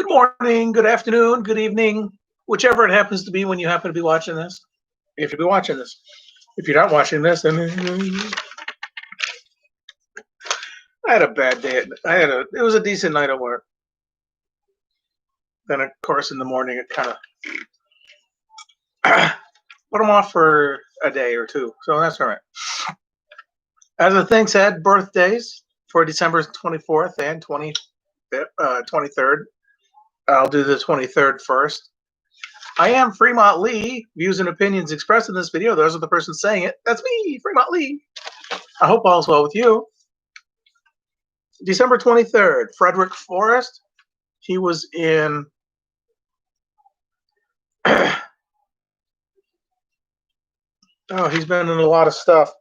Good morning, good afternoon, good evening, whichever it happens to be when you happen to be watching this. If you'll be watching this. If you're not watching this, then I had a bad day. It was a decent night at work. Then, of course, in the morning, it kind of put them off for a day or two. So that's all right. As the thing said, birthdays for December 24th and 23rd. I'll do the 23rd first. I am Fremont Lee. Views and opinions expressed in this video, those are the person saying it. That's me, Fremont Lee. I hope all's well with you. December 23rd, Frederick Forrest. He was in he's been in a lot of stuff.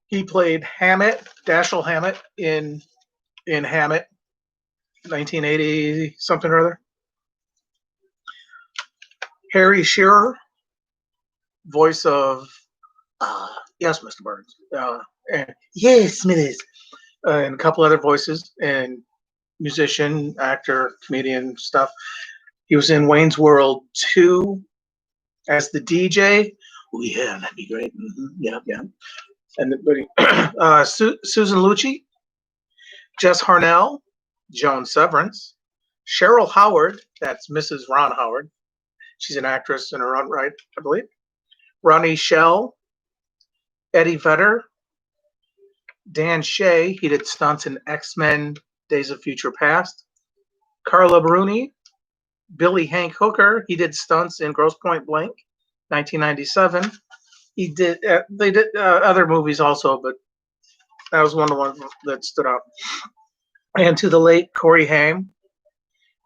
He played Hammett, Dashiell Hammett in Hammett, 1980 something or other. Harry Shearer, voice of yes, Mr. Burns. Yes, Smithers. And a couple other voices, and musician, actor, comedian stuff. He was in Wayne's World 2 as the DJ. Oh yeah, that'd be great. Yeah. And Susan Lucci, Jess Harnell, Joan Severance, Cheryl Howard. That's Mrs. Ron Howard. She's an actress in her own right, I believe. Ronnie Shell, Eddie Vedder, Dan Shea. He did stunts in X-Men, Days of Future Past. Carla Bruni, Billy Hank Hooker. He did stunts in Grosse Pointe Blank, 1997. He did. They did other movies also, but that was one of the ones that stood out. And to the late Corey Haim,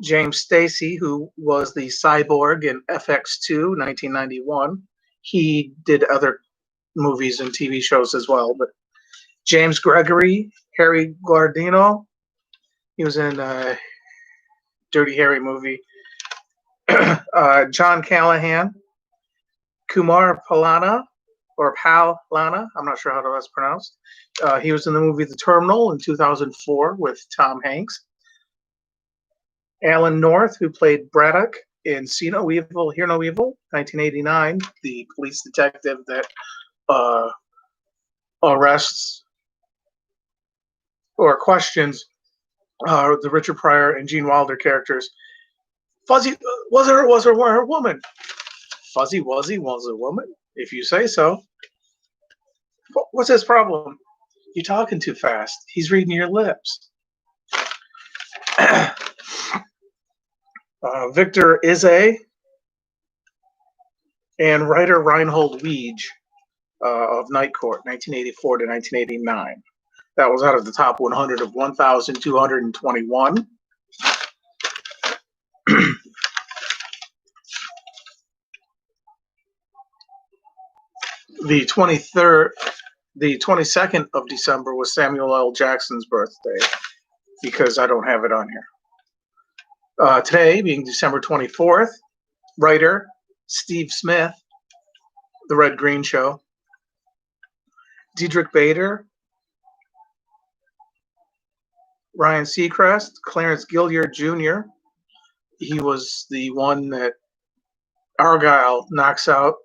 James Stacy, who was the cyborg in FX2, 1991. He did other movies and TV shows as well. But James Gregory, Harry Guardino, he was in a Dirty Harry movie. John Callahan, Kumar Palana, or Pal Lana, I'm not sure how that's pronounced. He was in the movie The Terminal in 2004 with Tom Hanks. Alan North, who played Braddock in See No Evil, Hear No Evil, 1989, the police detective that arrests or questions the Richard Pryor and Gene Wilder characters. Fuzzy was her woman. Fuzzy Wuzzy was a woman, if you say so. What's his problem? You're talking too fast. He's reading your lips. Victor Izay and writer Reinhold Weege of Night Court, 1984 to 1989. That was out of the top 100 of 1,221. The 22nd of December was Samuel L. Jackson's birthday, because I don't have it on here. Today, being December 24th, writer Steve Smith, The Red Green Show. Diedrich Bader, Ryan Seacrest, Clarence Gilliard Jr. He was the one that Argyle knocks out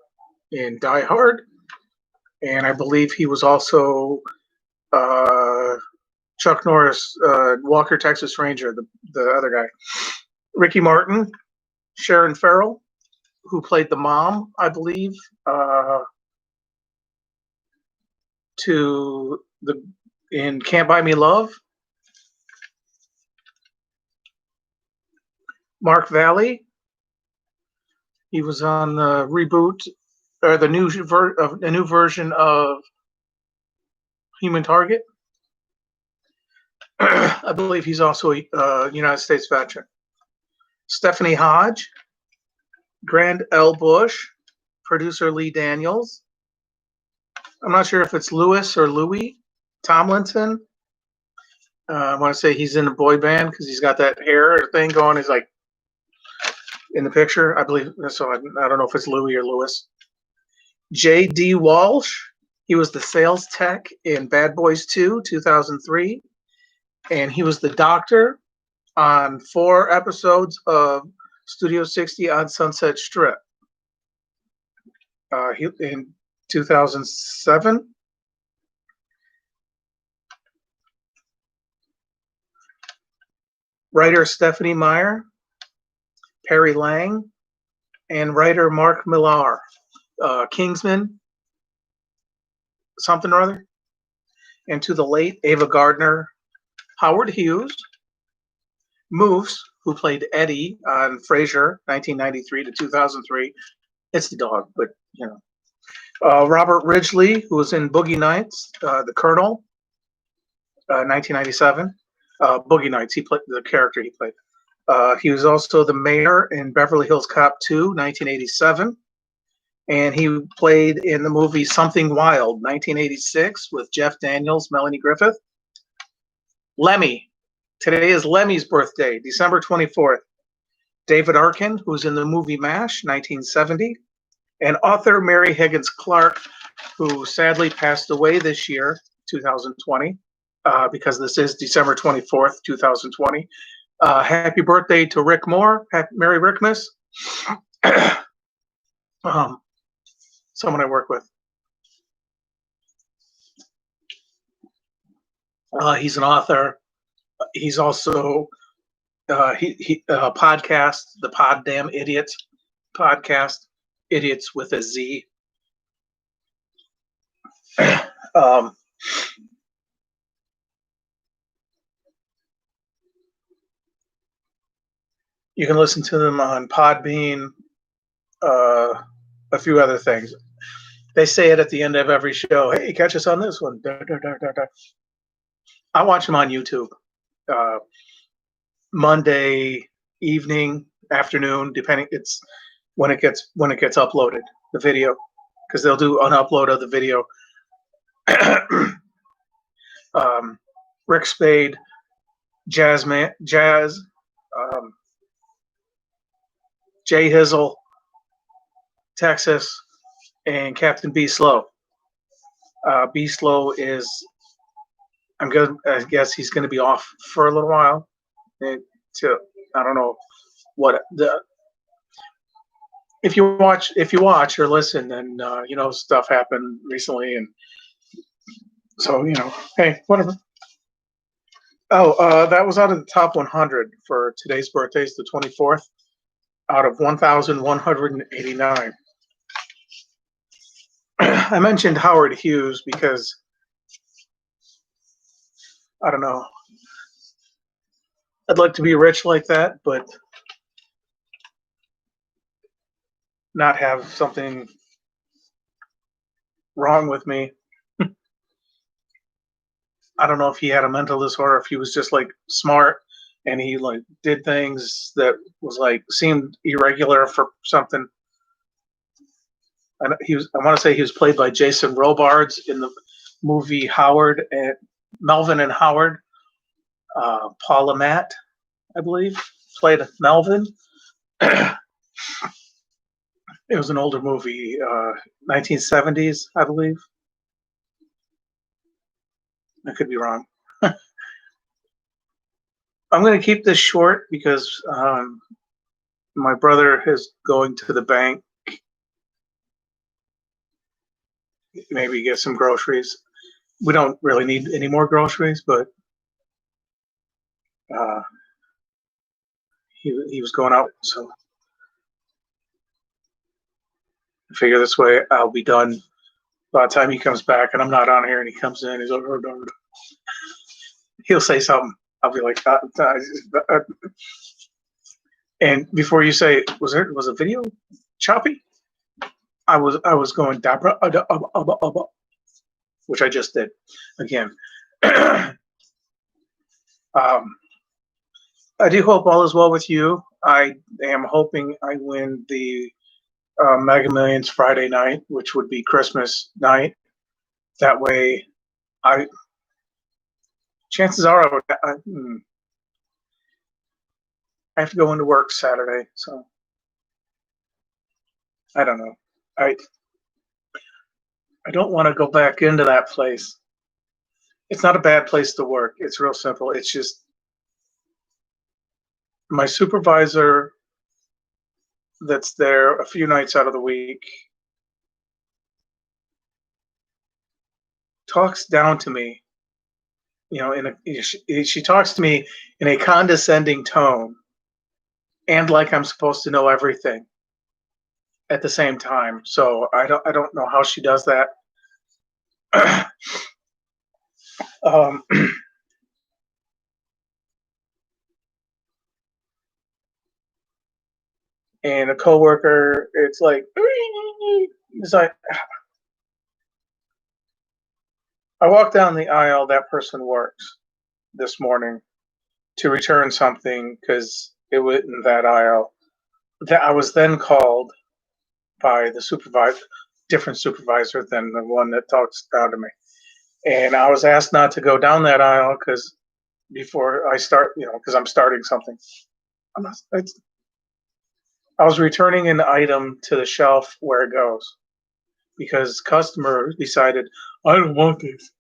in Die Hard. And I believe he was also Chuck Norris, Walker, Texas Ranger, the other guy. Ricky Martin, Sharon Farrell, who played the mom, I believe, in Can't Buy Me Love. Mark Valley, he was on the reboot or the new version of Human Target. I believe he's also a United States veteran. Stephanie Hodge, Grand L. Bush, producer Lee Daniels. I'm not sure if it's Lewis or Louis Tomlinson. I want to say he's in a boy band because he's got that hair thing going. He's like in the picture, I believe. So I don't know if it's Louis or Lewis. J.D. Walsh, he was the sales tech in Bad Boys 2, 2003. And he was the doctor on 4 episodes of Studio 60 on Sunset Strip. In 2007. Writer Stephanie Meyer, Perry Lang, and writer Mark Millar. Kingsman, something or other. And to the late Ava Gardner, Howard Hughes, Moose, who played Eddie on Frasier, 1993 to 2003. It's the dog, but you know. Robert Ridgely, who was in Boogie Nights, the Colonel, 1997. Boogie Nights, he played the character he played. He was also the mayor in Beverly Hills Cop 2, 1987. And he played in the movie Something Wild, 1986, with Jeff Daniels, Melanie Griffith. Lemmy. Today is Lemmy's birthday, December 24th. David Arkin, who's in the movie MASH, 1970. And author Mary Higgins Clark, who sadly passed away this year, 2020, because this is December 24th, 2020. Happy birthday to Rick Moore. Merry Ricmas. Someone I work with. He's an author. He's also podcast, the Pod Damn Idiots podcast, Idiots with a Z. You can listen to them on Podbean, a few other things. They say it at the end of every show. Hey, catch us on this one. Da, da, da, da, da. I watch them on YouTube. Monday evening, afternoon, depending. It's when it gets uploaded, the video, because they'll do an upload of the video. Rick Spade, Jazz, Jay Hizzle, Texas, and Captain B Slow. B Slow is, I guess he's going to be off for a little while. I don't know what the. If you watch or listen, then you know stuff happened recently, and so you know, hey, whatever. Oh, that was out of the top 100 for today's birthdays, the 24th, out of 1,189. I mentioned Howard Hughes because I don't know. I'd like to be rich like that, but not have something wrong with me. I don't know if he had a mental disorder, if he was just like smart and he like did things that was like seemed irregular for something. I want to say he was played by Jason Robards in the movie Howard and Melvin and Howard. Paula Matt, I believe, played Melvin. It was an older movie, 1970s, I believe. I could be wrong. I'm going to keep this short because my brother is going to the bank. Maybe get some groceries. We don't really need any more groceries, but he was going out, so I figure this way I'll be done by the time he comes back, and I'm not on here, and he comes in, he's like, he'll say something. I'll be like, and before you say, was a video choppy? I was going Dabra, which I just did again. I do hope all is well with you. I am hoping I win the Mega Millions Friday night, which would be Christmas night. That way, chances are I have to go into work Saturday, so I don't know. I don't want to go back into that place. It's not a bad place to work. It's real simple. It's just my supervisor that's there a few nights out of the week talks down to me, she talks to me in a condescending tone and like I'm supposed to know everything at the same time. So I don't know how she does that. um, and a coworker, it's like I walk down the aisle. That person works this morning to return something because it was in that aisle. That I was then called by the supervisor, different supervisor than the one that talks down to me, and I was asked not to go down that aisle because before I start, because I'm starting something. I'm not, I was returning an item to the shelf where it goes because customer decided I don't want this,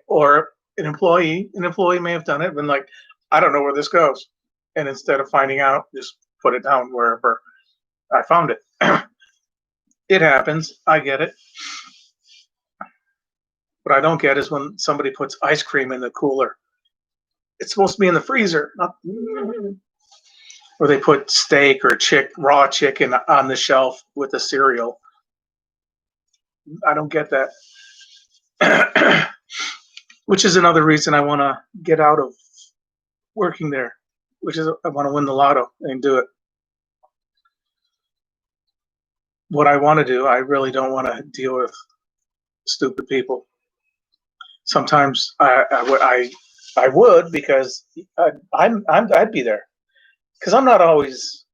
or an employee may have done it, been like, I don't know where this goes, and instead of finding out, just put it down wherever I found it. It happens. I get it. What I don't get is when somebody puts ice cream in the cooler. It's supposed to be in the freezer, not, or they put steak or raw chicken on the shelf with a cereal. I don't get that. Which is another reason I want to get out of working there, which is I want to win the lotto and do it. What I want to do, I really don't want to deal with stupid people. Sometimes I would because I'd be there because I'm not always.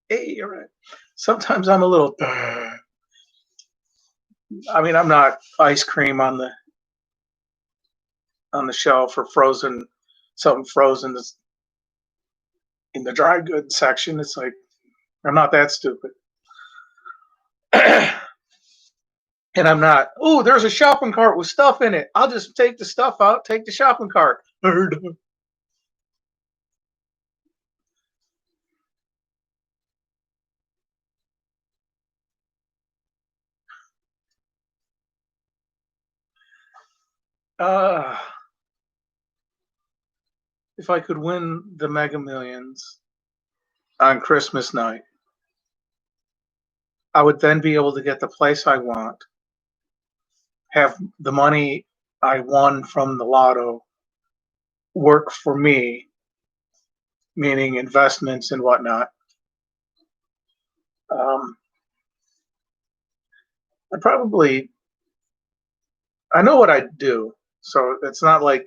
Hey, you're right. Sometimes I'm a little. I mean, I'm not ice cream on the shelf or frozen, something frozen that's in the dry goods section. It's like I'm not that stupid. And I'm not, oh, there's a shopping cart with stuff in it. I'll just take the stuff out, take the shopping cart. uh, if I could win the Mega Millions on Christmas night, I would then be able to get the place I want, have the money I won from the lotto work for me, meaning investments and whatnot. Um, I probably, I know what I'd do. So it's not like,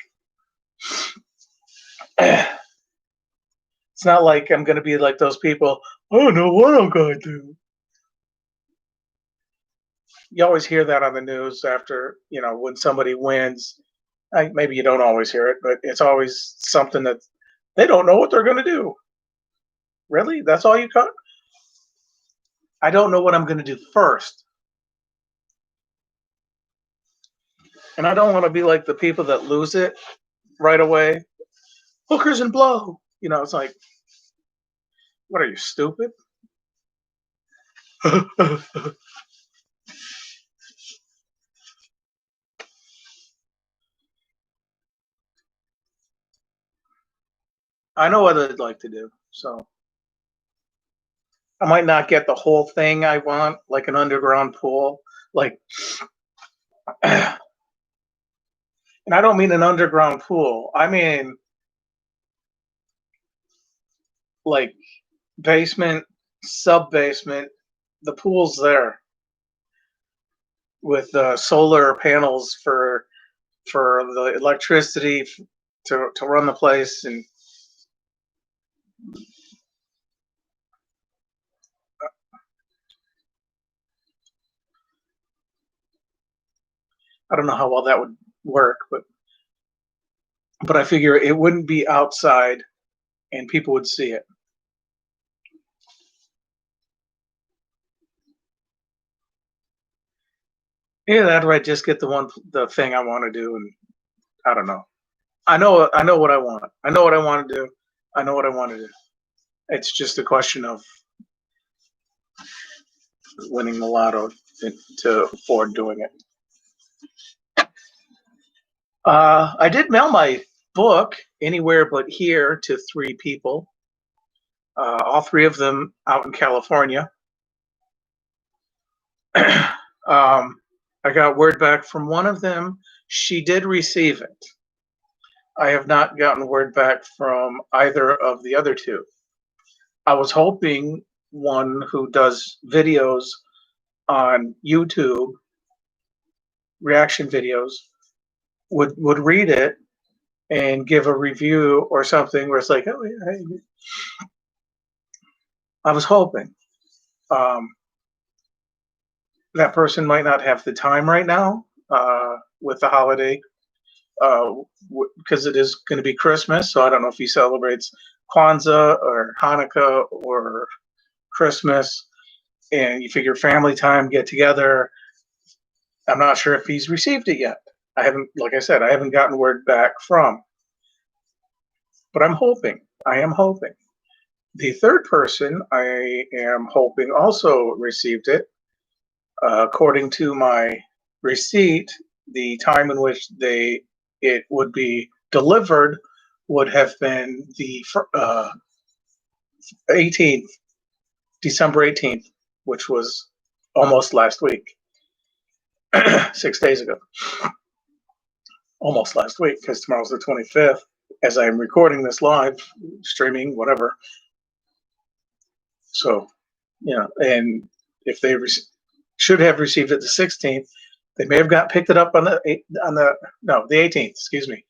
it's not like I'm going to be like those people. I don't know what I'm going to do. You always hear that on the news after, when somebody wins. Maybe you don't always hear it, but it's always something that they don't know what they're going to do. Really? That's all you got? I don't know what I'm going to do first. And I don't want to be like the people that lose it right away. Hookers and blow. It's like, what are you, stupid? I know what I'd like to do. So I might not get the whole thing I want, like an underground pool. Like, and I don't mean an underground pool. I mean like basement, sub basement. The pool's there with solar panels for the electricity to run the place, and I don't know how well that would work, but I figure it wouldn't be outside and people would see it. Yeah, that right. Just get the thing I want to do, and I don't know. I know what I want. I know what I want to do. I know what I want to do. It's just a question of winning the lotto to afford doing it. I did mail my book Anywhere But Here to 3 people, all 3 of them out in California. I got word back from one of them. She did receive it. I have not gotten word back from either of the other 2. I was hoping one who does videos on YouTube, reaction videos, would read it and give a review or something where it's like, oh, yeah, I was hoping. That person might not have the time right now with the holiday because it is going to be Christmas. So I don't know if he celebrates Kwanzaa or Hanukkah or Christmas, and you figure family time, get together. I'm not sure if he's received it yet. I haven't, like I said, I haven't gotten word back from, but I'm hoping. I am hoping. The third person I am hoping also received it. According to my receipt, the time in which it would be delivered would have been the 18th, December 18th, which was almost last week, 6 days ago. Almost last week, because tomorrow's the 25th, as I'm recording this live, streaming, whatever. So, and if they should have received it the 16th, they may have picked it up on the 18th. Excuse me.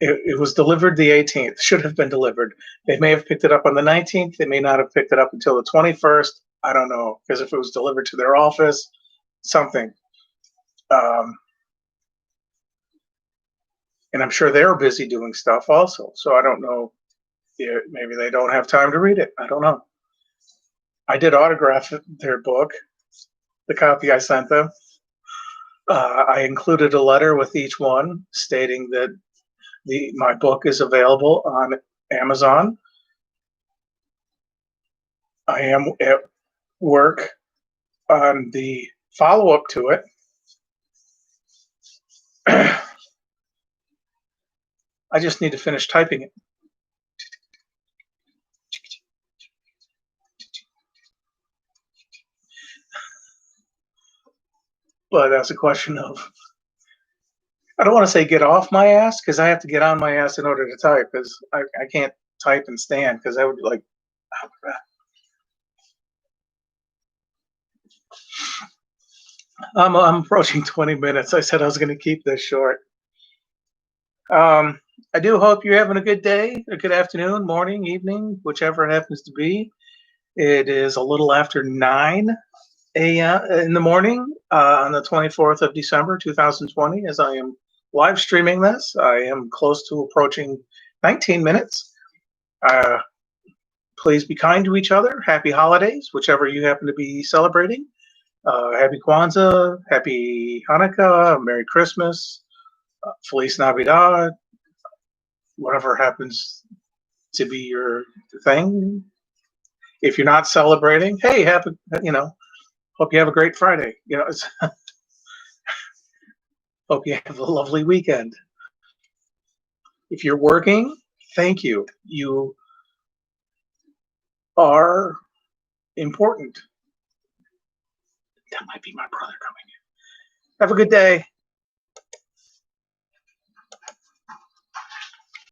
It was delivered the 18th. Should have been delivered. They may have picked it up on the 19th. They may not have picked it up until the 21st. I don't know, because if it was delivered to their office, something. And I'm sure they're busy doing stuff also. So I don't know. Maybe they don't have time to read it. I don't know. I did autograph their book, the copy I sent them. I included a letter with each one stating that my book is available on Amazon. I am at work on the follow-up to it. I just need to finish typing it. But that's a question of, I don't want to say get off my ass, because I have to get on my ass in order to type, because I can't type and stand, because I would be like, oh my God. I'm approaching 20 minutes. I said I was going to keep this short. I do hope you're having a good day, a good afternoon, morning, evening, whichever it happens to be. It is a little after 9 a.m. in the morning on the 24th of December, 2020, as I am live streaming this. I am close to approaching 19 minutes. Please be kind to each other. Happy holidays, whichever you happen to be celebrating. Happy Kwanzaa, Happy Hanukkah, Merry Christmas, Feliz Navidad, whatever happens to be your thing. If you're not celebrating, hey, hope you have a great Friday. Hope you have a lovely weekend. If you're working, thank you. You are important. That might be my brother coming in. Have a good day.